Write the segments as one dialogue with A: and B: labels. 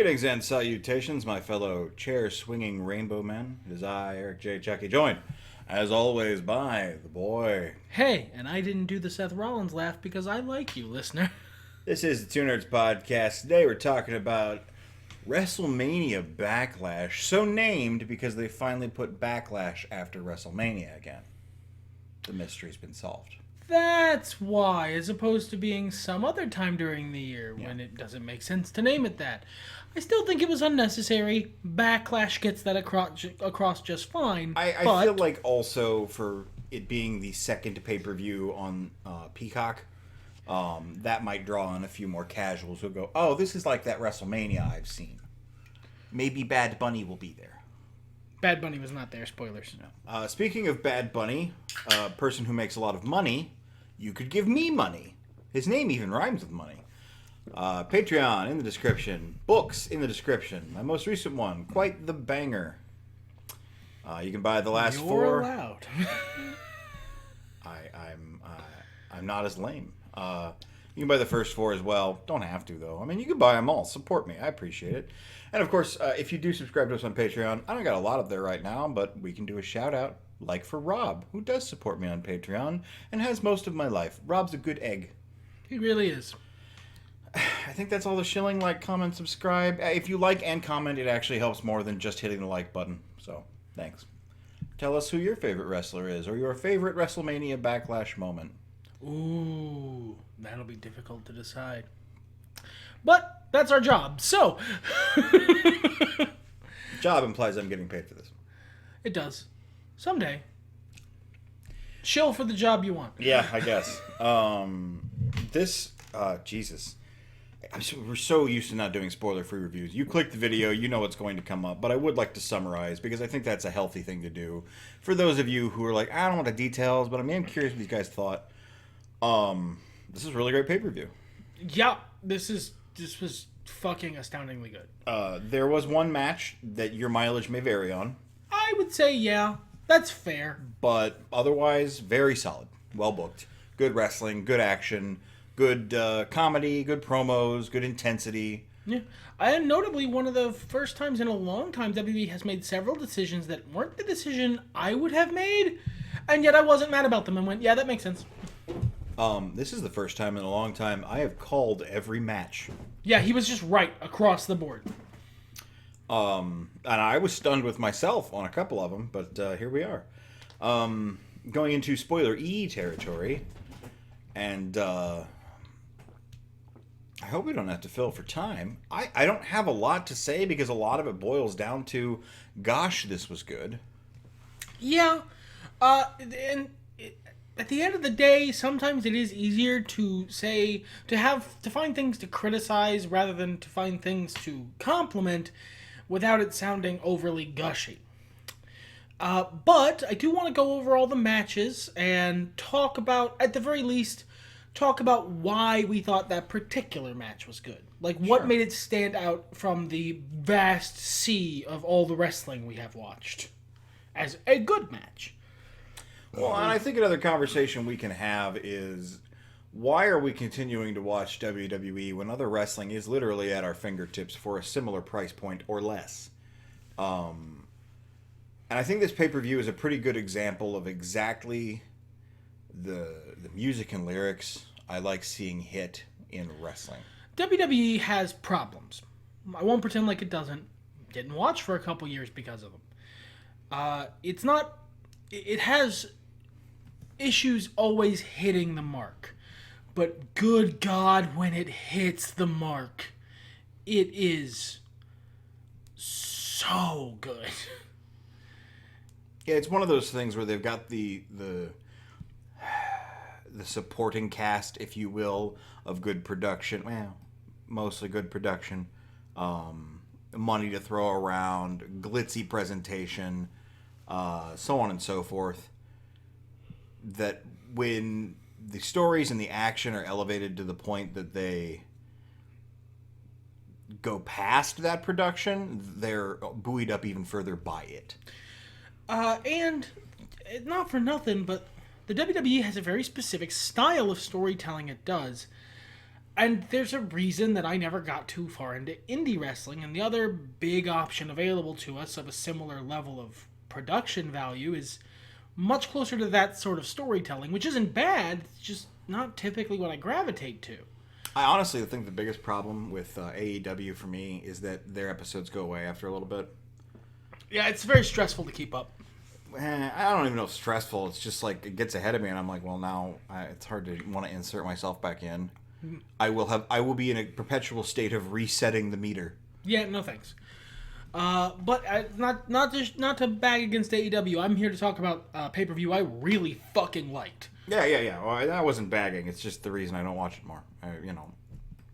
A: Greetings and salutations, my fellow chair-swinging rainbow men. It is I, Eric J. Chucky, joined, as always, by the boy.
B: Hey, and I didn't do the Seth Rollins laugh because I like you, listener.
A: This is the Two Nerds Podcast. Today we're talking about WrestleMania Backlash, so named because they finally put Backlash after WrestleMania again. The mystery's been solved.
B: That's why, as opposed to being some other time during the year when it doesn't make sense to name it that. I still think it was unnecessary. Backlash gets that across just fine.
A: I feel like also for it being the second pay-per-view on Peacock, that might draw in a few more casuals who'll go, oh, this is like that WrestleMania I've seen. Maybe Bad Bunny will be there.
B: Bad Bunny was not there, spoilers.
A: No. Speaking of Bad Bunny, a person who makes a lot of money, you could give me money. His name even rhymes with money. Patreon in the description. Books in the description. My most recent one, quite the banger. You can buy the last
B: You're
A: four.
B: allowed.
A: I'm not as lame. You can buy the first four as well. Don't have to, though. I mean, you can buy them all. Support me. I appreciate it. And, of course, if you do subscribe to us on Patreon, I don't got a lot up there right now, but we can do a shout-out, like for Rob, who does support me on Patreon and has most of my life. Rob's a good egg.
B: He really is.
A: I think that's all the shilling. Like, comment, subscribe. If you like and comment, it actually helps more than just hitting the like button. So, thanks. Tell us who your favorite wrestler is or your favorite WrestleMania Backlash moment.
B: Ooh, that'll be difficult to decide. But that's our job, so...
A: Job implies I'm getting paid for this.
B: It does. Someday. Shill for the job you want.
A: Yeah, I guess. Jesus. We're so used to not doing spoiler-free reviews. You click the video, you know what's going to come up, but I would like to summarize because I think that's a healthy thing to do. For those of you who are like, I don't want the details, but I'm curious what you guys thought. This is a really great pay-per-view.
B: Yeah, this was fucking astoundingly good.
A: There was one match that your mileage may vary on.
B: I would say, yeah, that's fair.
A: But otherwise, very solid. Well booked. Good wrestling, good action, good comedy, good promos, good intensity.
B: Yeah. And notably, one of the first times in a long time, WWE has made several decisions that weren't the decision I would have made, and yet I wasn't mad about them and went, yeah, that makes sense.
A: This is the first time in a long time I have called every match.
B: Yeah, he was just right across the board.
A: And I was stunned with myself on a couple of them, but here we are. Going into spoiler E territory, and I hope we don't have to fill for time. I don't have a lot to say because a lot of it boils down to, gosh, this was good.
B: Yeah, and at the end of the day, sometimes it is easier to find things to criticize rather than to find things to compliment without it sounding overly gushy. But I do want to go over all the matches and talk about, at the very least, why we thought that particular match was good. Like, what made it stand out from the vast sea of all the wrestling we have watched as a good match.
A: Well, and I think another conversation we can have is, why are we continuing to watch WWE when other wrestling is literally at our fingertips for a similar price point or less? And I think this pay-per-view is a pretty good example of exactly the music and lyrics I like seeing hit in wrestling.
B: WWE has problems. I won't pretend like it doesn't. Didn't watch for a couple years because of them. It has issues always hitting the mark. But good God, when it hits the mark, it is so good.
A: Yeah, it's one of those things where they've got the supporting cast, if you will, of good production. Well, mostly good production. Money to throw around, glitzy presentation, so on and so forth. That when the stories and the action are elevated to the point that they go past that production, they're buoyed up even further by it.
B: And not for nothing, but the WWE has a very specific style of storytelling it does. And there's a reason that I never got too far into indie wrestling, and the other big option available to us of a similar level of production value is much closer to that sort of storytelling, which isn't bad, it's just not typically what I gravitate to.
A: I honestly think the biggest problem with AEW for me is that their episodes go away after a little bit.
B: Yeah, it's very stressful to keep up.
A: I don't even know if stressful. It's just like it gets ahead of me, and I'm like, well, now it's hard to want to insert myself back in. I will be in a perpetual state of resetting the meter.
B: Yeah, no thanks. But not to bag against AEW. I'm here to talk about pay-per-view I really fucking liked.
A: Yeah. Well, that wasn't bagging. It's just the reason I don't watch it more.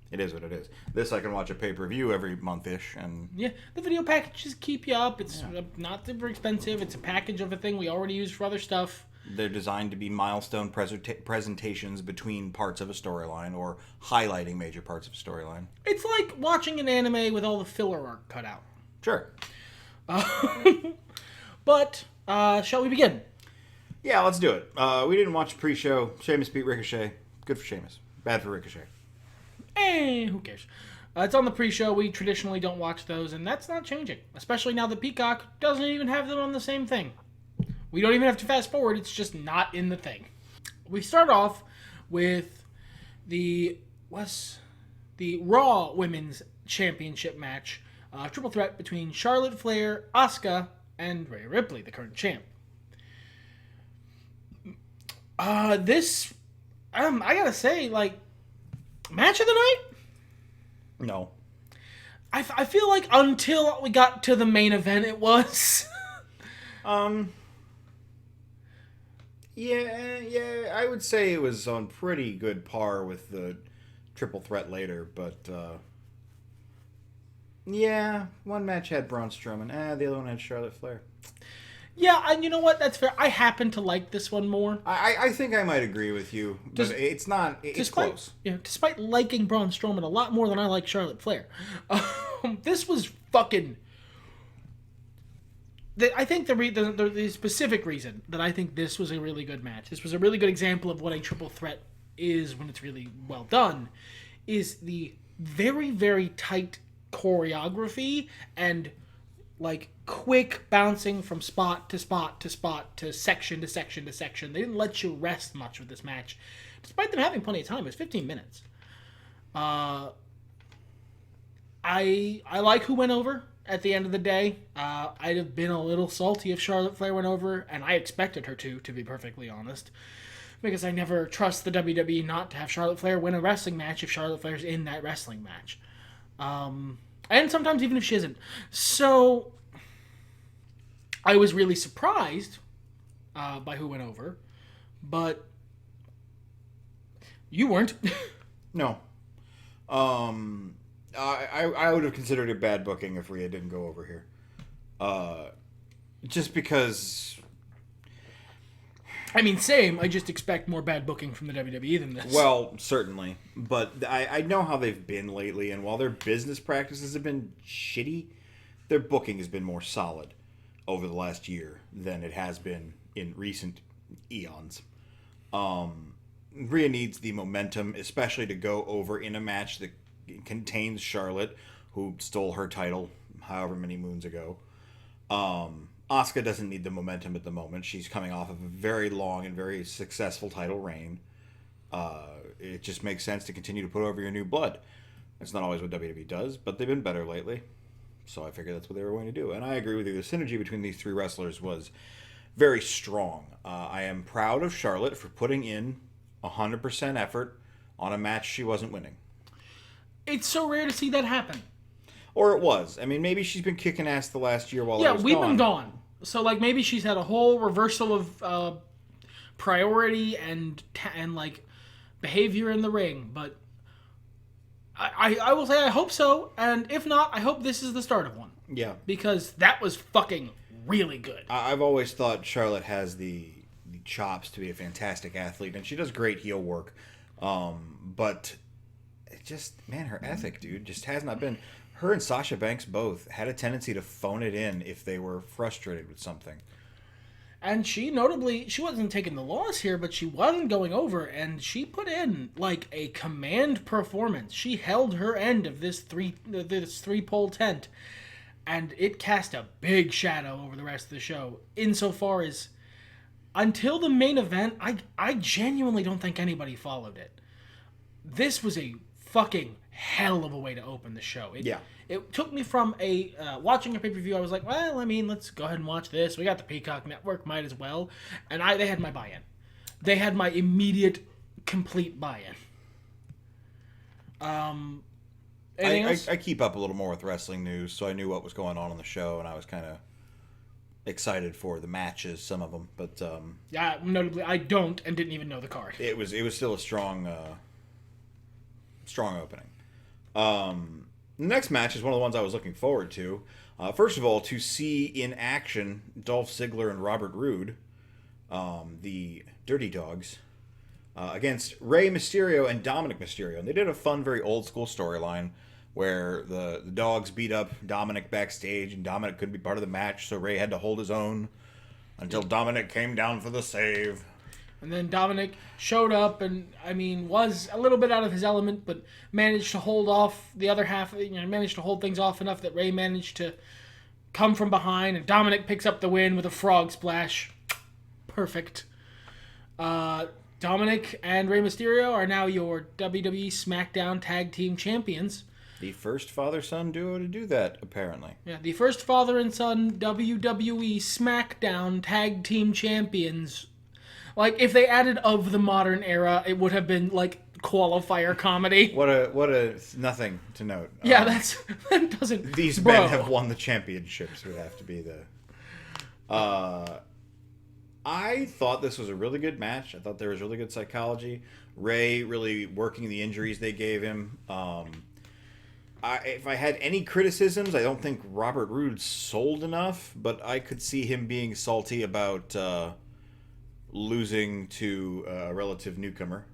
A: It is what it is. This I can watch a pay-per-view every month-ish, and
B: yeah, the video packages keep you up. It's not super expensive. It's a package of a thing we already use for other stuff.
A: they're designed to be milestone presentations between parts of a storyline or highlighting major parts of a storyline.
B: It's like watching an anime with all the filler arc cut out.
A: Sure.
B: But shall we begin?
A: Yeah, let's do it. We didn't watch pre-show. Sheamus beat Ricochet. Good for Sheamus. Bad for Ricochet.
B: Who cares? It's on the pre-show. We traditionally don't watch those, and that's not changing. Especially now that Peacock doesn't even have them on the same thing. We don't even have to fast forward. It's just not in the thing. We start off with the Raw Women's Championship match. Triple threat between Charlotte Flair, Asuka, and Rhea Ripley, the current champ. I gotta say, match of the night?
A: No.
B: I feel like until we got to the main event, it was.
A: Yeah, I would say it was on pretty good par with the triple threat later, but, yeah, one match had Braun Strowman, the other one had Charlotte Flair.
B: Yeah, and you know what? That's fair. I happen to like this one more.
A: I think I might agree with you, but it's not. It's close.
B: Yeah, despite liking Braun Strowman a lot more than I like Charlotte Flair, this was fucking. I think the specific reason that I think this was a really good match, this was a really good example of what a triple threat is when it's really well done, is the very, very tight choreography and quick bouncing from spot to spot to spot to section to section to section. They didn't let you rest much with this match, despite them having plenty of time. It was 15 minutes. I like who went over at the end of the day. I'd have been a little salty if Charlotte Flair went over, and I expected her to be perfectly honest, because I never trust the WWE not to have Charlotte Flair win a wrestling match if Charlotte Flair's in that wrestling match. And sometimes even if she isn't. So, I was really surprised by who went over, but you weren't.
A: No. I would have considered it bad booking if Rhea didn't go over here. Just because...
B: I mean, same. I just expect more bad booking from the WWE than this.
A: Well, certainly. But I know how they've been lately, and while their business practices have been shitty, their booking has been more solid over the last year than it has been in recent eons. Rhea needs the momentum, especially to go over in a match that contains Charlotte, who stole her title however many moons ago. Asuka doesn't need the momentum at the moment. She's coming off of a very long and very successful title reign. It just makes sense to continue to put over your new blood. That's not always what WWE does, but they've been better lately. So I figured that's what they were going to do. And I agree with you. The synergy between these three wrestlers was very strong. I am proud of Charlotte for putting in 100% effort on a match she wasn't winning.
B: It's so rare to see that happen.
A: Or it was. I mean, maybe she's been kicking ass the last year while I was gone.
B: Yeah, we've been gone. So, maybe she's had a whole reversal of priority and behavior in the ring. But I will say I hope so. And if not, I hope this is the start of one.
A: Yeah.
B: Because that was fucking really good.
A: I've always thought Charlotte has the chops to be a fantastic athlete. And she does great heel work. But it just, man, her ethic, dude, just has not been... Her and Sasha Banks both had a tendency to phone it in if they were frustrated with something.
B: And she notably, she wasn't taking the loss here, but she wasn't going over, and she put in like a command performance. She held her end of this three pole tent, and it cast a big shadow over the rest of the show. Insofar as until the main event, I genuinely don't think anybody followed it. This was a fucking hell of a way to open the show. It took me from watching a pay-per-view. I was like, well, I mean, let's go ahead and watch this. We got the Peacock Network, might as well. And they had my buy-in. They had my immediate, complete buy-in. Anything else?
A: I keep up a little more with wrestling news, so I knew what was going on the show, and I was kind of excited for the matches, some of them. But
B: yeah, notably, I don't and didn't even know the card.
A: It was still a strong opening. The next match is one of the ones I was looking forward to. First of all, to see in action Dolph Ziggler and Robert Roode, the Dirty Dogs, against Rey Mysterio and Dominic Mysterio. And they did a fun, very old-school storyline where the Dogs beat up Dominic backstage, and Dominic couldn't be part of the match, so Rey had to hold his own until Dominic came down for the save.
B: And then Dominic showed up and, I mean, was a little bit out of his element, but managed to hold off the other half, managed to hold things off enough that Rey managed to come from behind, and Dominic picks up the win with a frog splash. Perfect. Dominic and Rey Mysterio are now your WWE SmackDown Tag Team Champions.
A: The first father-son duo to do that, apparently.
B: Yeah, the first father and son WWE SmackDown Tag Team Champions. Like, if they added of the modern era, it would have been, like, qualifier comedy.
A: What a nothing to note.
B: Yeah, that doesn't...
A: These men have won the championships, would have to be the... I thought this was a really good match. I thought there was really good psychology. Rey really working the injuries they gave him. If I had any criticisms, I don't think Robert Roode sold enough, but I could see him being salty about... losing to a relative newcomer.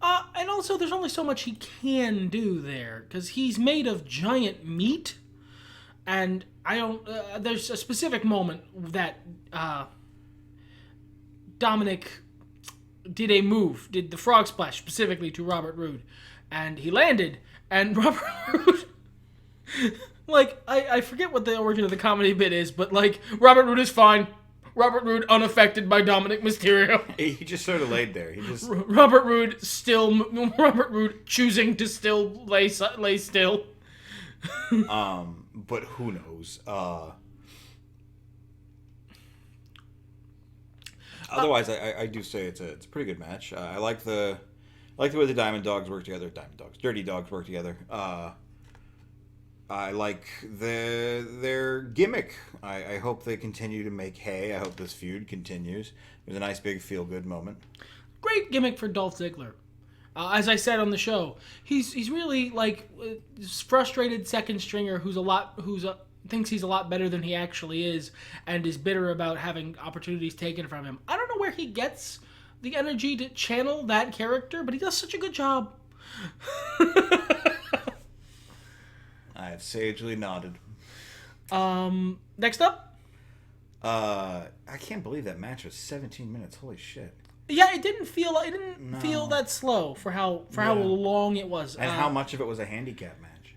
B: And also, there's only so much he can do there, because he's made of giant meat, and I don't... there's a specific moment that Dominic did the frog splash specifically to Robert Roode, and he landed, and Robert Roode... like, I forget what the origin of the comedy bit is, but, like, Robert Roode is fine. Robert Roode unaffected by Dominic Mysterio.
A: He just sort of laid there. He just
B: Robert Roode choosing to still lay still.
A: But who knows? Otherwise, I do say it's a pretty good match. I like the way the Dirty Dogs work together. I like their gimmick. I hope they continue to make hay. I hope this feud continues. It was a nice, big, feel-good moment.
B: Great gimmick for Dolph Ziggler. As I said on the show, he's really like this frustrated second stringer who thinks he's a lot better than he actually is, and is bitter about having opportunities taken from him. I don't know where he gets the energy to channel that character, but he does such a good job.
A: I have sagely nodded.
B: Next up?
A: I can't believe that match was 17 minutes. Holy shit.
B: Yeah, it didn't feel that slow for how long it was.
A: And how much of it was a handicap match?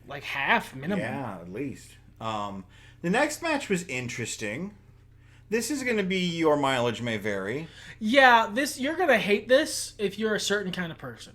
B: Like half, minimum.
A: Yeah, at least. The next match was interesting. This is going to be your mileage may vary.
B: Yeah, you're going to hate this if you're a certain kind of person.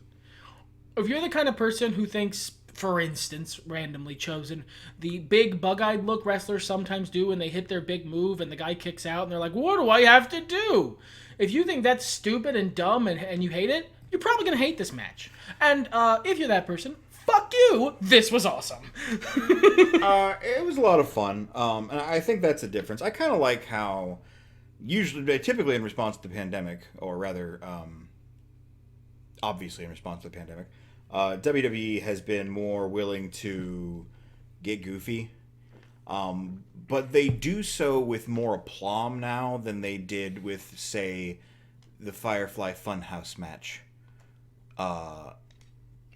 B: If you're the kind of person who thinks, for instance, randomly chosen, the big bug-eyed look wrestlers sometimes do when they hit their big move and the guy kicks out and they're like, what do I have to do? If you think that's stupid and dumb and you hate it, you're probably going to hate this match. And if you're that person, fuck you, this was awesome.
A: It was a lot of fun, and I think that's a difference. I kind of like how typically in response to the pandemic, or rather, obviously in response to the pandemic, WWE has been more willing to get goofy, but they do so with more aplomb now than they did with, say, the Firefly Funhouse match.
B: I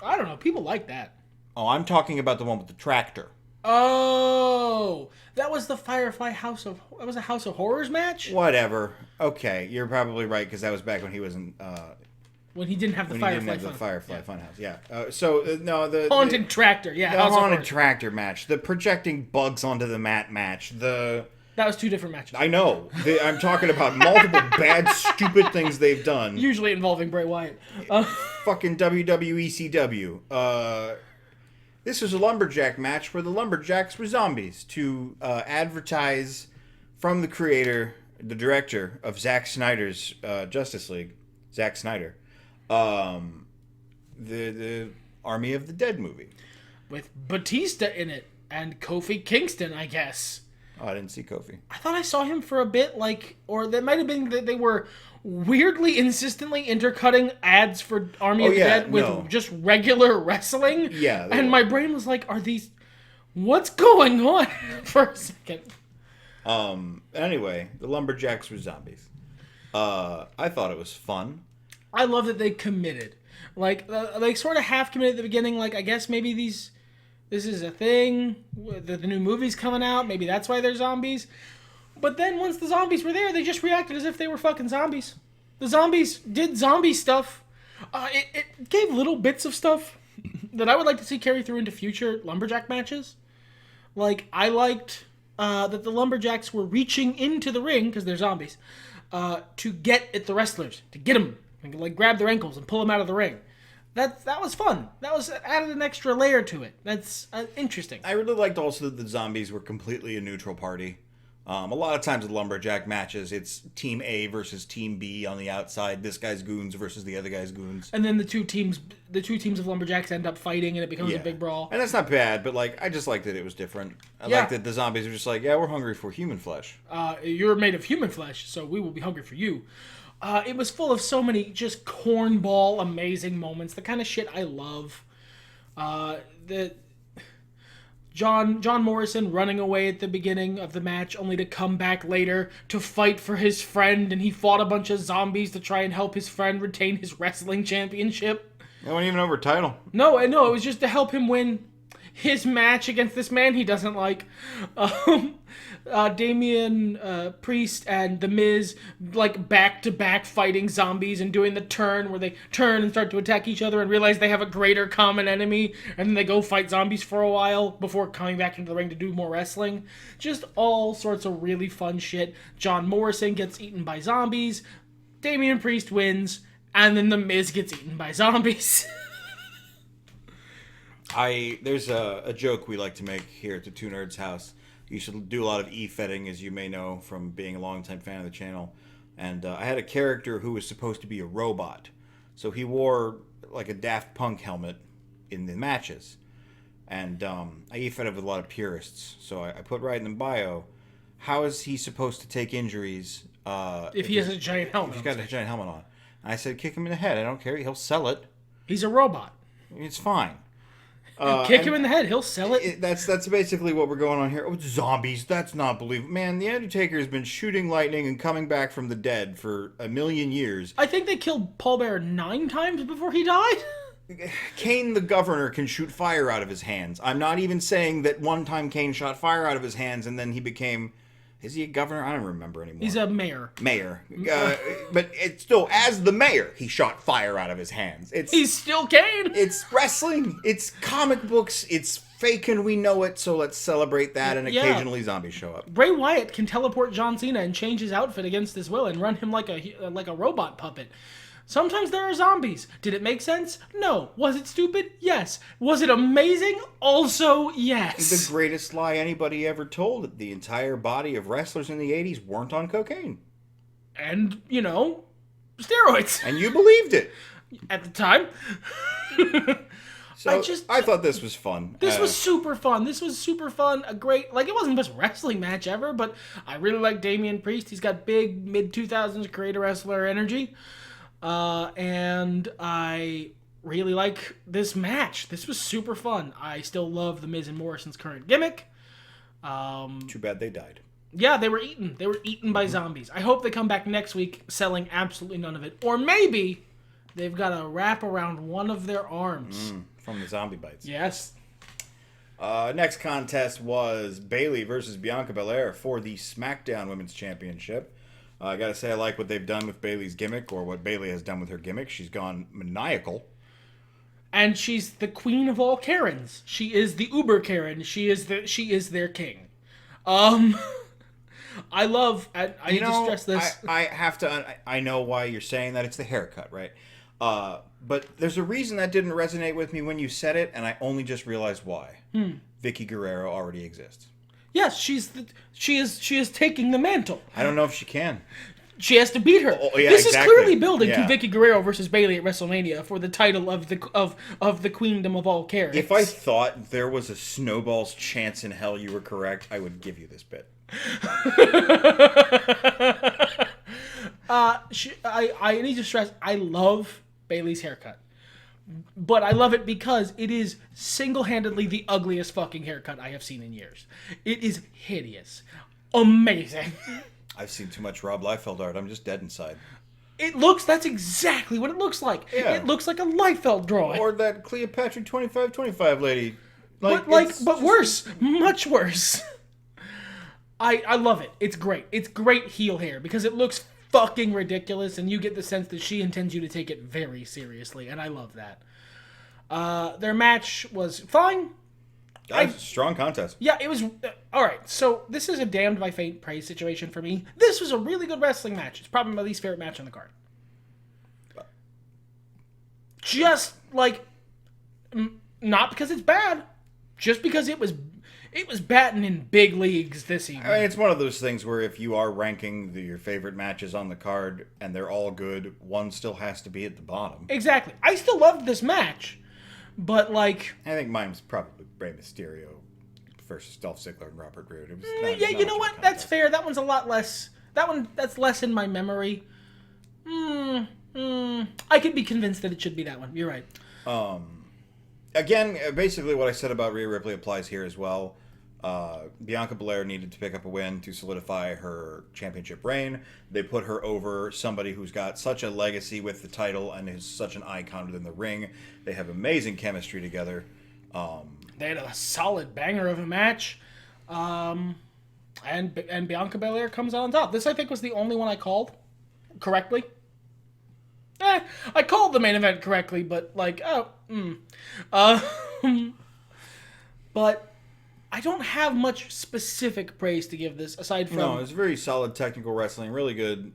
B: don't know. People like that.
A: Oh, I'm talking about the one with the tractor.
B: Oh, that was the Firefly That was a House of Horrors match?
A: Whatever. Okay, you're probably right, because that was back when he wasn't...
B: When he didn't have the
A: when
B: Firefly
A: he didn't have the
B: Fun.
A: Firefly Funhouse. Yeah. No, the...
B: Haunted Tractor. Yeah,
A: The
B: House of
A: Haunted
B: Horrors.
A: Tractor match. The projecting bugs onto the mat match.
B: That was 2 different matches.
A: I know. I'm talking about multiple bad, stupid things they've done.
B: Usually involving Bray Wyatt.
A: Fucking WWE CW. This was a lumberjack match where the lumberjacks were zombies to advertise from the creator, the director of Zack Snyder's Justice League, Zack Snyder, the Army of the Dead movie.
B: With Batista in it and Kofi Kingston, I guess.
A: Oh, I didn't see Kofi.
B: I thought I saw him for a bit, or that might have been that they were weirdly, insistently intercutting ads for Army of the Dead with just regular wrestling.
A: Yeah.
B: And my brain was like, what's going on for a second?
A: Anyway, the lumberjacks were zombies. I thought it was fun.
B: I love that they committed. Like, they sort of half committed at the beginning, like, I guess maybe this is a thing, the new movie's coming out, maybe that's why they're zombies. But then once the zombies were there, they just reacted as if they were fucking zombies. The zombies did zombie stuff. It gave little bits of stuff that I would like to see carry through into future lumberjack matches. Like, I liked that the lumberjacks were reaching into the ring, because they're zombies, to get at the wrestlers, to get them, and like grab their ankles and pull them out of the ring. That was fun. That was added an extra layer to it. That's interesting.
A: I really liked also that the zombies were completely a neutral party. A lot of times with lumberjack matches, it's Team A versus Team B on the outside. This guy's goons versus the other guy's goons.
B: And then the two teams of lumberjacks end up fighting, and it becomes a big brawl.
A: And that's not bad, but like I just liked that it was different. I liked that the zombies were just like, yeah, we're hungry for human flesh.
B: You're made of human flesh, so we will be hungry for you. It was full of so many just cornball amazing moments, the kind of shit I love. John Morrison running away at the beginning of the match only to come back later to fight for his friend, and he fought a bunch of zombies to try and help his friend retain his wrestling championship.
A: It wasn't even over a title.
B: No, it was just to help him win his match against this man he doesn't like. Damian Priest and The Miz, like, back-to-back fighting zombies and doing the turn where they turn and start to attack each other and realize they have a greater common enemy, and then they go fight zombies for a while before coming back into the ring to do more wrestling. Just all sorts of really fun shit. John Morrison gets eaten by zombies, Damian Priest wins, and then The Miz gets eaten by zombies.
A: There's a joke we like to make here at the Two Nerds House. You should do a lot of e-fetting, as you may know from being a longtime fan of the channel. And I had a character who was supposed to be a robot. So he wore like a Daft Punk helmet in the matches. And I e-fetted with a lot of purists. So I put right in the bio, how is he supposed to take injuries
B: if he has a giant helmet?
A: If he's got a giant helmet on. And I said, kick him in the head. I don't care. He'll sell it.
B: He's a robot.
A: It's fine.
B: Kick him in the head. He'll sell it.
A: That's basically what we're going on here. Oh, zombies. That's not believable. Man, The Undertaker has been shooting lightning and coming back from the dead for 1,000,000 years.
B: I think they killed Paul Bearer 9 times before he died.
A: Kane the Governor can shoot fire out of his hands. I'm not even saying that one time Kane shot fire out of his hands and then he became... Is he a governor? I don't remember anymore.
B: He's a mayor.
A: Mayor. But it's still, as the mayor, he shot fire out of his hands.
B: He's still Kane.
A: It's wrestling. It's comic books. It's fake and we know it, so let's celebrate that, and occasionally zombies show up.
B: Bray Wyatt can teleport John Cena and change his outfit against his will and run him like a robot puppet. Sometimes there are zombies. Did it make sense? No. Was it stupid? Yes. Was it amazing? Also, yes.
A: The greatest lie anybody ever told, that the entire body of wrestlers in the 80s weren't on cocaine.
B: And, steroids.
A: And you believed it.
B: At the time.
A: So, I thought this was fun.
B: This was super fun. This was super fun. A great, it wasn't the best wrestling match ever, but I really like Damian Priest. He's got big, mid-2000s creator wrestler energy. And I really like this match. This was super fun. I still love The Miz and Morrison's current gimmick.
A: Too bad they died.
B: Yeah, they were eaten. They were eaten by zombies. I hope they come back next week selling absolutely none of it. Or maybe they've got a wrap around one of their arms.
A: From the zombie bites.
B: Yes.
A: Next contest was Bayley versus Bianca Belair for the SmackDown Women's Championship. I gotta say, I like what they've done with Bayley's gimmick, or what Bayley has done with her gimmick. She's gone maniacal.
B: And she's the queen of all Karens. She is the Uber Karen. She is their king. I love. I need to stress this.
A: I have to. I know why you're saying that. It's the haircut, right? But there's a reason that didn't resonate with me when you said it, and I only just realized why. Vicky Guerrero already exists.
B: Yes, she is taking the mantle.
A: I don't know if she can.
B: She has to beat her.
A: Oh, yeah,
B: this
A: exactly.
B: is clearly building to
A: Yeah.
B: Vicky Guerrero versus Bayley at WrestleMania for the title of the queendom of all Karens.
A: If I thought there was a snowball's chance in hell you were correct, I would give you this bit.
B: I need to stress, I love Bayley's haircut. But I love it because it is single-handedly the ugliest fucking haircut I have seen in years. It is hideous. Amazing.
A: I've seen too much Rob Liefeld art. I'm just dead inside.
B: That's exactly what it looks like.
A: Yeah.
B: It looks like a Liefeld drawing.
A: Or that Cleopatra 2525 lady.
B: But worse. Much worse. I love it. It's great. It's great heel hair because it looks fucking ridiculous and you get the sense that she intends you to take it very seriously, and I love that. Their match was fine.
A: That was a strong contest.
B: Yeah, it was... Alright, so this is a damned by fate praise situation for me. This was a really good wrestling match. It's probably my least favorite match on the card. Just, not because it's bad. Just because it was batting in big leagues this evening.
A: I mean, it's one of those things where if you are ranking your favorite matches on the card and they're all good, one still has to be at the bottom.
B: Exactly. I still loved this match, but
A: I think mine was probably Rey Mysterio versus Dolph Ziggler and Robert Roode. It was
B: yeah, you know what? That's fair. That one's a lot less. That's less in my memory. I could be convinced that it should be that one. You're right.
A: Again, basically what I said about Rhea Ripley applies here as well. Bianca Belair needed to pick up a win to solidify her championship reign. They put her over somebody who's got such a legacy with the title and is such an icon within the ring. They have amazing chemistry together.
B: They had a solid banger of a match. And Bianca Belair comes out on top. This, I think, was the only one I called correctly. I called the main event correctly, but but I don't have much specific praise to give this aside from...
A: No, it's very solid technical wrestling, really good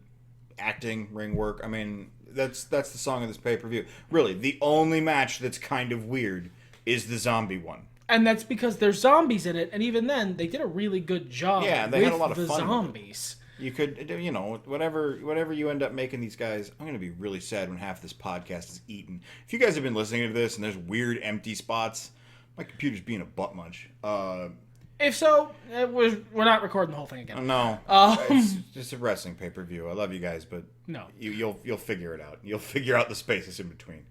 A: acting, ring work. I mean, that's the song of this pay-per-view. Really, the only match that's kind of weird is the zombie one.
B: And that's because there's zombies in it, and even then, they did a really good job.
A: Yeah, they had a lot of fun with it.
B: Zombies.
A: You could, whatever you end up making these guys, I'm going to be really sad when half this podcast is eaten. If you guys have been listening to this and there's weird empty spots, my computer's being a butt munch.
B: If so, we're not recording the whole thing again.
A: No, it's just a wrestling pay-per-view. I love you guys, but
B: no,
A: you'll figure it out. You'll figure out the spaces in between.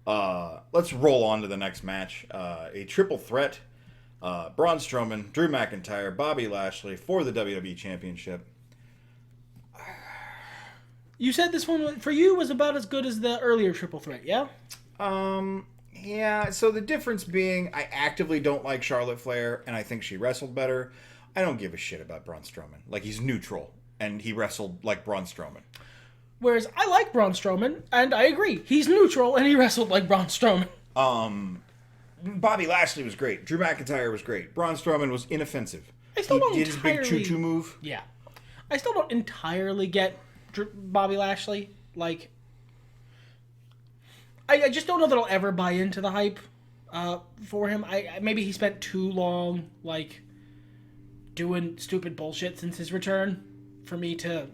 A: Let's roll on to the next match. A triple threat. Braun Strowman, Drew McIntyre, Bobby Lashley for the WWE Championship.
B: You said this one for you was about as good as the earlier triple threat, yeah?
A: Yeah, so the difference being I actively don't like Charlotte Flair, and I think she wrestled better. I don't give a shit about Braun Strowman. He's neutral, and he wrestled like Braun Strowman.
B: Whereas I like Braun Strowman, and I agree. He's neutral, and he wrestled like Braun Strowman.
A: Bobby Lashley was great. Drew McIntyre was great. Braun Strowman was inoffensive.
B: I still don't
A: did his big choo-choo move.
B: Yeah. I still don't entirely get Bobby Lashley. I just don't know that I'll ever buy into the hype for him. Maybe he spent too long, doing stupid bullshit since his return for me to...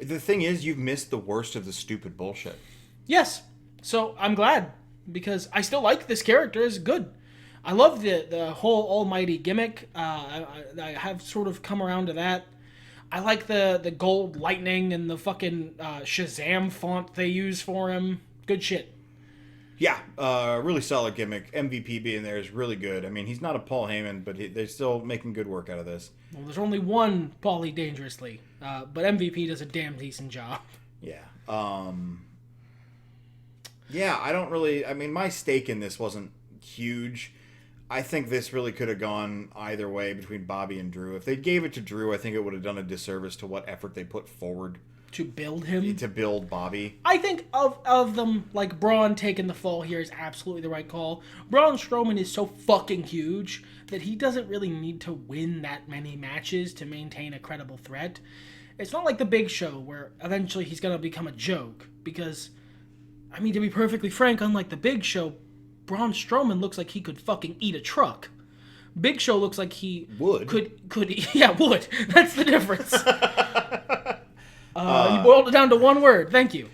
A: The thing is, you've missed the worst of the stupid bullshit.
B: Yes. So I'm glad, because I still like this character. It's good. I love the whole almighty gimmick. I have sort of come around to that. I like the gold lightning and the fucking Shazam font they use for him. Good shit.
A: Yeah, really solid gimmick. MVP being there is really good. I mean, he's not a Paul Heyman, but they're still making good work out of this.
B: Well, there's only one Paulie Dangerously, but MVP does a damn decent job.
A: Yeah. Yeah, I don't really... I mean, my stake in this wasn't huge. I think this really could have gone either way between Bobby and Drew. If they gave it to Drew, I think it would have done a disservice to what effort they put forward
B: To build him.
A: to build Bobby.
B: I think of them, like, Braun taking the fall here is absolutely the right call. Braun Strowman is so fucking huge that he doesn't really need to win that many matches to maintain a credible threat. It's not like the Big Show, where eventually he's going to become a joke. Because, I mean, to be perfectly frank, unlike the Big Show, Braun Strowman looks like he could fucking eat a truck. Big Show looks like he
A: Would.
B: could yeah, would. That's the difference. You boiled it down to one word. Thank you.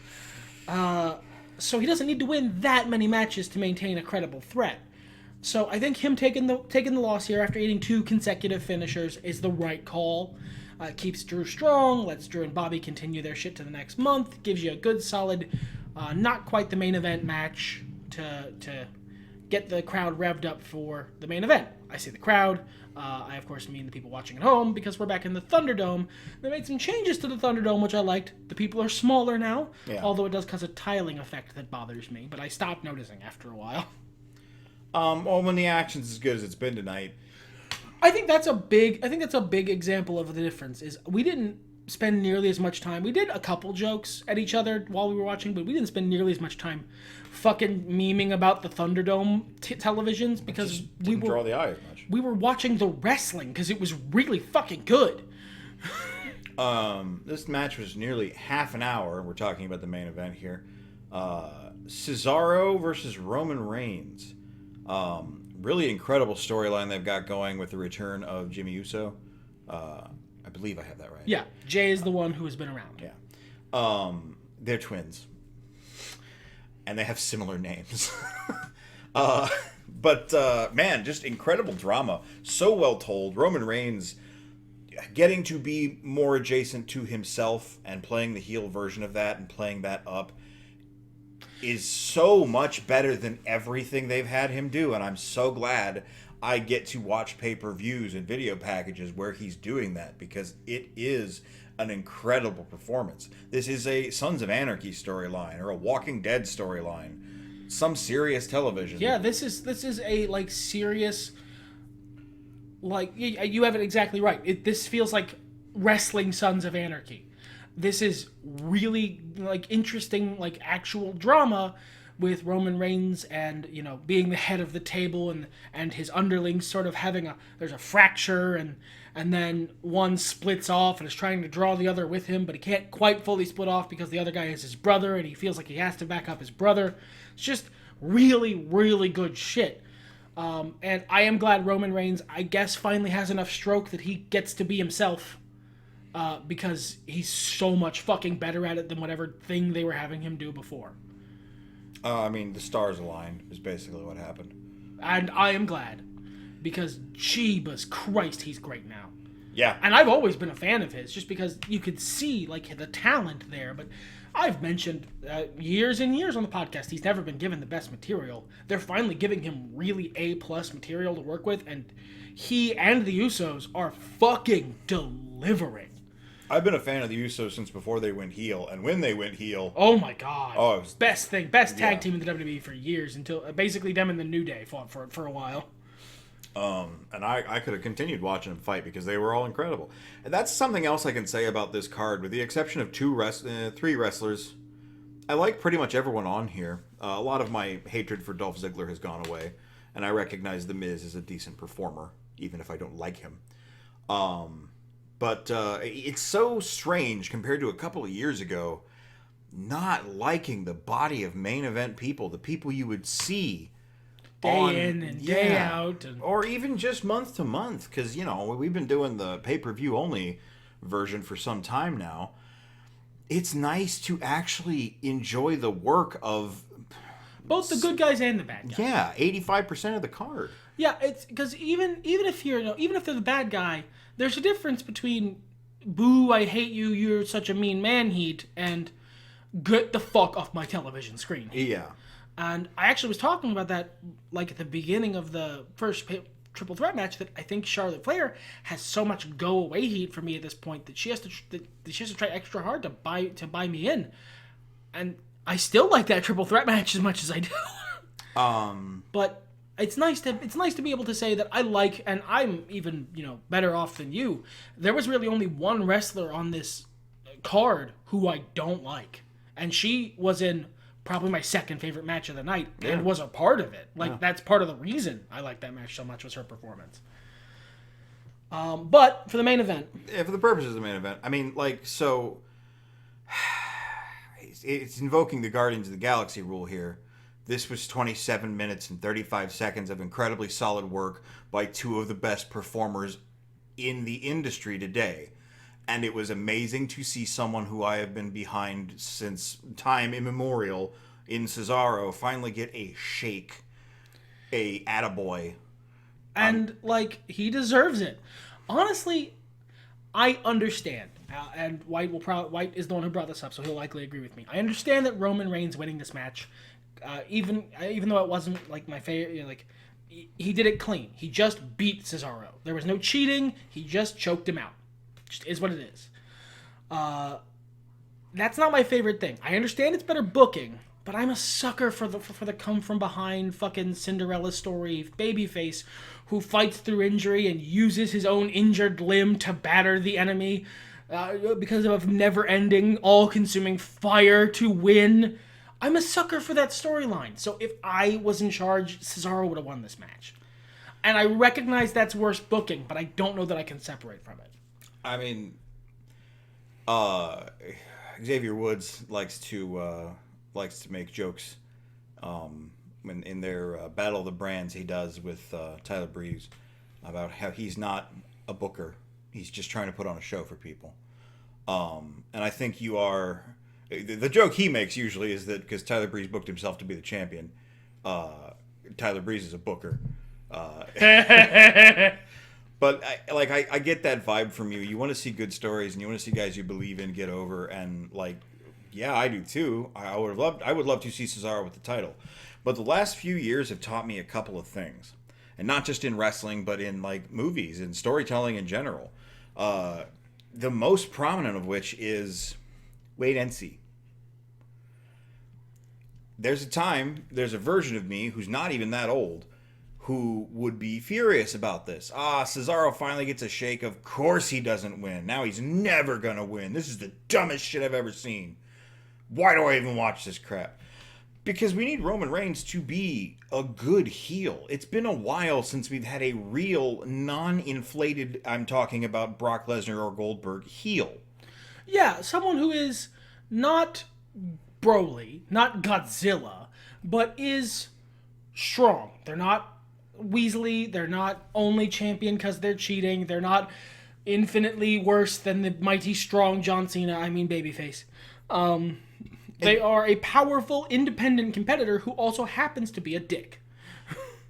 B: So he doesn't need to win that many matches to maintain a credible threat. So I think him taking the loss here after eating 2 consecutive finishers is the right call. Keeps Drew strong, lets Drew and Bobby continue their shit to the next month, gives you a good solid, not quite the main event match to get the crowd revved up for the main event. I say the crowd. I, of course, mean the people watching at home, because we're back in the Thunderdome. They made some changes to the Thunderdome, which I liked. The people are smaller now, although it does cause a tiling effect that bothers me, but I stopped noticing after a while.
A: Well, when the action's as good as it's been tonight.
B: I think that's a big example of the difference, is we didn't spend nearly as much time. We did a couple jokes at each other while we were watching, but we didn't spend nearly as much time fucking memeing about the Thunderdome televisions, because we were
A: draw the eye as much.
B: We were watching the wrestling because it was really fucking good.
A: This match was nearly half an hour. We're talking about the main event here. Cesaro versus Roman Reigns. Really incredible storyline they've got going with the return of Jimmy Uso. I believe I have that right.
B: Yeah, Jay is the one who has been around.
A: Yeah. They're twins. And they have similar names. But man, just incredible drama. So well told. Roman Reigns getting to be more adjacent to himself and playing the heel version of that and playing that up is so much better than everything they've had him do. And I'm so glad I get to watch pay-per-views and video packages where he's doing that, because it is an incredible performance. This is a Sons of Anarchy storyline or a Walking Dead storyline. Some serious television.
B: Yeah, this is a, like, serious, like, you have it exactly right. This feels like wrestling Sons of Anarchy. This is really, like, interesting, like, actual drama with Roman Reigns and, you know, being the head of the table and his underlings sort of having there's a fracture, and then one splits off and is trying to draw the other with him, but he can't quite fully split off because the other guy is his brother and he feels like he has to back up his brother. It's just really, really good shit. And I am glad Roman Reigns, I guess, finally has enough stroke that he gets to be himself. Because he's so much fucking better at it than whatever thing they were having him do before.
A: I mean, the stars aligned is basically what happened.
B: And I am glad. Because, Jeebus Christ, he's great now.
A: Yeah.
B: And I've always been a fan of his, just because you could see, like, the talent there. But I've mentioned years and years on the podcast, he's never been given the best material. They're finally giving him really A-plus material to work with, and he and the Usos are fucking delivering.
A: I've been a fan of the Usos since before they went heel, and when they went heel...
B: Oh my god.
A: Oh, it was,
B: best tag team in the WWE for years, until basically them and the New Day fought for a while.
A: And I could have continued watching them fight because they were all incredible. And that's something else I can say about this card. With the exception of 3 wrestlers, I like pretty much everyone on here. A lot of my hatred for Dolph Ziggler has gone away, and I recognize The Miz is a decent performer, even if I don't like him. But it's so strange compared to a couple of years ago, not liking the body of main event people, the people you would see
B: day in and day out.
A: Or even just month to month, because, you know, we've been doing the pay-per-view only version for some time now. It's nice to actually enjoy the work of...
B: both the good guys and the bad guys.
A: Yeah, 85% of the card.
B: Yeah, it's because even if even if they're the bad guy, there's a difference between "boo, I hate you, you're such a mean man" heat and "get the fuck off my television screen" heat.
A: Yeah.
B: And I actually was talking about that, like, at the beginning of the first triple threat match, that I think Charlotte Flair has so much go away heat for me at this point that she has to try extra hard to buy me in, and I still like that triple threat match as much as I do. But it's nice to be able to say that I like, and I'm even better off than you. There was really only one wrestler on this card who I don't like, and she was in probably my second favorite match of the night, and was a part of it. Like that's part of the reason I like that match so much was her performance. But for the main event,
A: for the purposes of the main event, I mean, so it's invoking the Guardians of the Galaxy rule here. This was 27 minutes and 35 seconds of incredibly solid work by two of the best performers in the industry today. And it was amazing to see someone who I have been behind since time immemorial in Cesaro finally get a shake, a attaboy.
B: And, he deserves it. Honestly, I understand. And White is the one who brought this up, so he'll likely agree with me. I understand that Roman Reigns winning this match, even though it wasn't, my favorite, he did it clean. He just beat Cesaro. There was no cheating. He just choked him out. Just is what it is. That's not my favorite thing. I understand it's better booking, but I'm a sucker for the come from behind fucking Cinderella story babyface who fights through injury and uses his own injured limb to batter the enemy because of never-ending, all-consuming fire to win. I'm a sucker for that storyline. So if I was in charge, Cesaro would have won this match. And I recognize that's worse booking, but I don't know that I can separate from it.
A: I mean, Xavier Woods likes to make jokes when in their Battle of the Brands he does with Tyler Breeze about how he's not a booker. He's just trying to put on a show for people. And I think you are... The joke he makes usually is that because Tyler Breeze booked himself to be the champion, Tyler Breeze is a booker. But I get that vibe from you. You want to see good stories and you want to see guys you believe in get over. And yeah, I do too. I would love to see Cesaro with the title. But the last few years have taught me a couple of things, and not just in wrestling, but in movies and storytelling in general. The most prominent of which is wait and see. There's a version of me who's not even that old, who would be furious about this. Cesaro finally gets a shake. Of course he doesn't win. Now he's never going to win. This is the dumbest shit I've ever seen. Why do I even watch this crap? Because we need Roman Reigns to be a good heel. It's been a while since we've had a real, non-inflated, I'm talking about Brock Lesnar or Goldberg, heel.
B: Yeah, someone who is not Broly, not Godzilla, but is strong. They're not Weasley. They're not only champion because they're cheating. They're not infinitely worse than the mighty strong John Cena. I mean, babyface. They are a powerful, independent competitor who also happens to be a dick.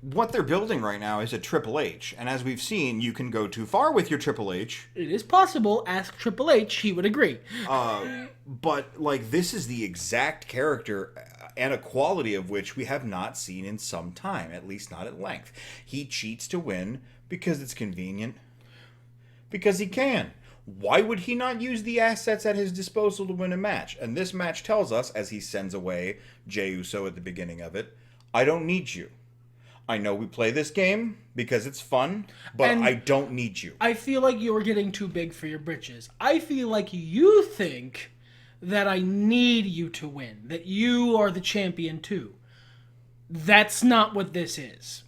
A: What they're building right now is a Triple H, and as we've seen, you can go too far with your Triple H.
B: It is possible. Ask Triple H, he would agree.
A: But this is the exact character and a quality of which we have not seen in some time, at least not at length. He cheats to win because it's convenient, because he can. Why would he not use the assets at his disposal to win a match? And this match tells us, as he sends away Jey Uso at the beginning of it, I don't need you. I know we play this game because it's fun, but I don't need you.
B: I feel like you're getting too big for your britches. I feel like you think that I need you to win, that you are the champion too. That's not what this is.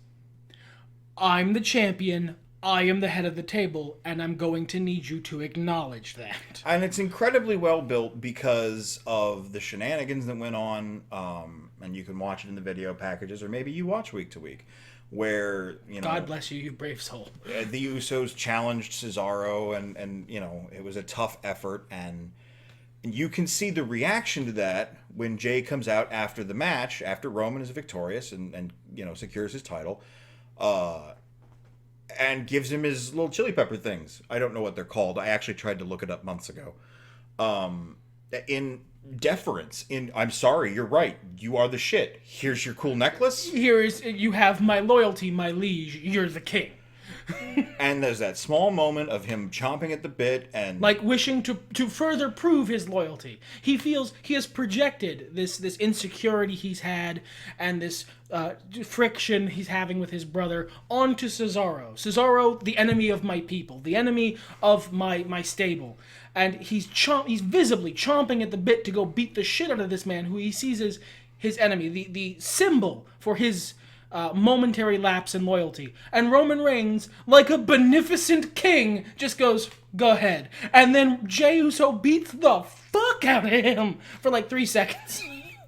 B: I'm the champion. I am the head of the table, and I'm going to need you to acknowledge that.
A: And it's incredibly well built because of the shenanigans that went on, and you can watch it in the video packages, or maybe you watch week to week, where,
B: God bless you, you brave soul.
A: The Usos challenged Cesaro, and it was a tough effort, and you can see the reaction to that when Jey comes out after the match, after Roman is victorious and secures his title, and gives him his little chili pepper things. I don't know what they're called. I actually tried to look it up months ago. In deference, I'm sorry, you're right. You are the shit. Here's your cool necklace.
B: You have my loyalty, my liege. You're the king.
A: And there's that small moment of him chomping at the bit and
B: like wishing to further prove his loyalty. He feels he has projected this insecurity he's had and this friction he's having with his brother onto Cesaro. Cesaro, the enemy of my people, the enemy of my stable. And he's visibly chomping at the bit to go beat the shit out of this man who he sees as his enemy, the symbol for his momentary lapse in loyalty. And Roman Reigns, like a beneficent king, just goes, go ahead. And then Jey Uso beats the fuck out of him for like 3 seconds.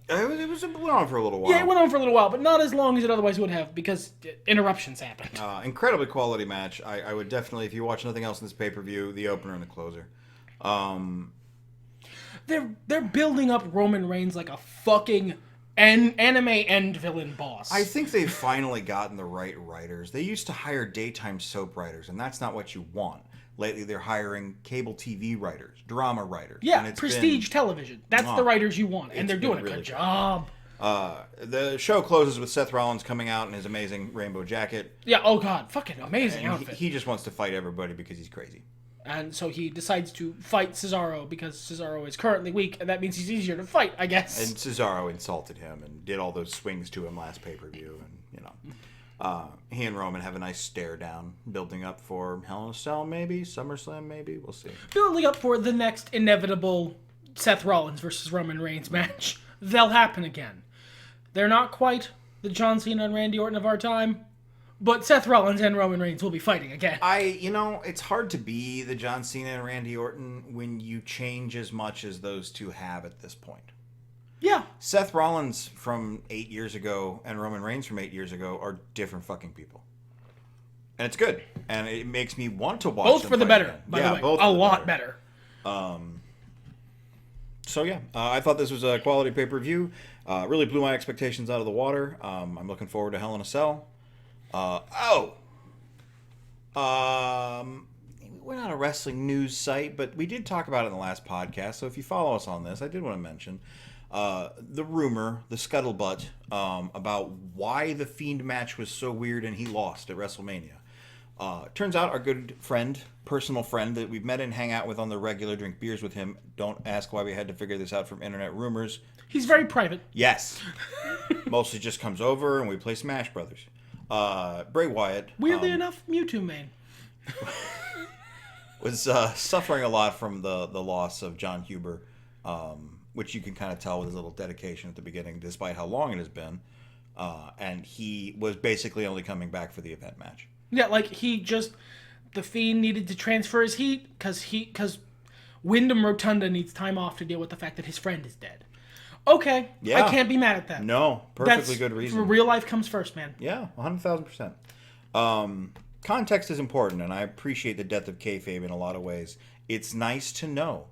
A: It went on for a little while.
B: Yeah, it went on for a little while, but not as long as it otherwise would have because interruptions happened.
A: Incredibly quality match. I would definitely, if you watch nothing else in this pay-per-view, the opener and the closer.
B: They're building up Roman Reigns like a fucking anime end villain boss.
A: I think they've finally gotten the right writers. They used to hire daytime soap writers, and that's not what you want. Lately, they're hiring cable TV writers, drama writers.
B: Yeah, and prestige television. That's the writers you want, and they're doing a good job.
A: The show closes with Seth Rollins coming out in his amazing rainbow jacket.
B: Yeah, oh god, fucking amazing outfit.
A: He just wants to fight everybody because he's crazy.
B: And so he decides to fight Cesaro because Cesaro is currently weak, and that means he's easier to fight, I guess.
A: And Cesaro insulted him and did all those swings to him last pay-per-view. And, you know, he and Roman have a nice stare down, building up for Hell in a Cell, maybe, SummerSlam, maybe. We'll see.
B: Building up for the next inevitable Seth Rollins versus Roman Reigns match. They'll happen again. They're not quite the John Cena and Randy Orton of our time, but Seth Rollins and Roman Reigns will be fighting again.
A: It's hard to be the John Cena and Randy Orton when you change as much as those two have at this point.
B: Yeah.
A: Seth Rollins from 8 years ago and Roman Reigns from 8 years ago are different fucking people. And it's good. And it makes me want to watch
B: both
A: them
B: for the
A: fight
B: better,
A: again.
B: by the way. Both a lot better.
A: I thought this was a quality pay-per-view. Really blew my expectations out of the water. I'm looking forward to Hell in a Cell. We're not a wrestling news site, but we did talk about it in the last podcast. So if you follow us on this, I did want to mention the rumor, the scuttlebutt about why the Fiend match was so weird and he lost at WrestleMania. Turns out our good friend, personal friend that we've met and hang out with on the regular, drink beers with him. Don't ask why we had to figure this out from internet rumors.
B: He's very private.
A: Yes. Mostly just comes over and we play Smash Brothers. Bray Wyatt,
B: weirdly enough, Mewtwo main,
A: was suffering a lot from the loss of John Huber, which you can kind of tell with his little dedication at the beginning, despite how long it has been. And he was basically only coming back for the event match.
B: Yeah, like the Fiend needed to transfer his heat because Wyndham Rotunda needs time off to deal with the fact that his friend is dead. Okay, yeah. I can't be mad at that.
A: No, perfectly good reason.
B: Real life comes first, man.
A: Yeah, 100,000%. Context is important, and I appreciate the death of kayfabe in a lot of ways. It's nice to know.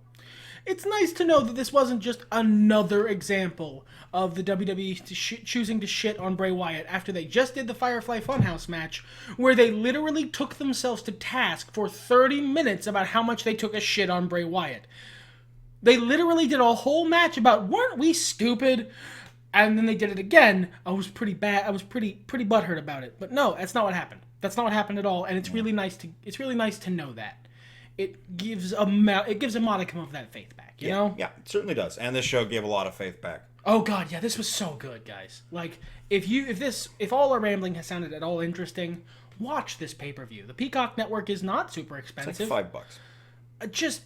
B: It's nice to know that this wasn't just another example of the WWE choosing to shit on Bray Wyatt after they just did the Firefly Funhouse match, where they literally took themselves to task for 30 minutes about how much they took a shit on Bray Wyatt. They literally did a whole match about, weren't we stupid? And then they did it again. I was pretty bad. I was pretty butthurt about it. But no, that's not what happened. That's not what happened at all. And it's really nice to know that. It gives a modicum of that faith back, you know?
A: Yeah, it certainly does. And this show gave a lot of faith back.
B: Oh god, yeah, this was so good, guys. Like, if all our rambling has sounded at all interesting, watch this pay-per-view. The Peacock Network is not super expensive.
A: It's like $5.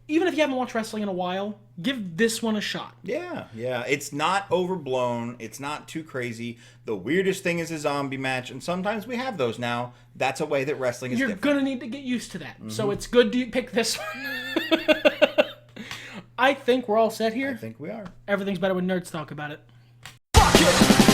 B: Even if you haven't watched wrestling in a while, give this one a shot.
A: Yeah. It's not overblown. It's not too crazy. The weirdest thing is a zombie match, and sometimes we have those now. That's a way that wrestling is different.
B: You're going to need to get used to that. Mm-hmm. So it's good to pick this one. I think we're all set here.
A: I think we are.
B: Everything's better when nerds talk about it. Fuck it!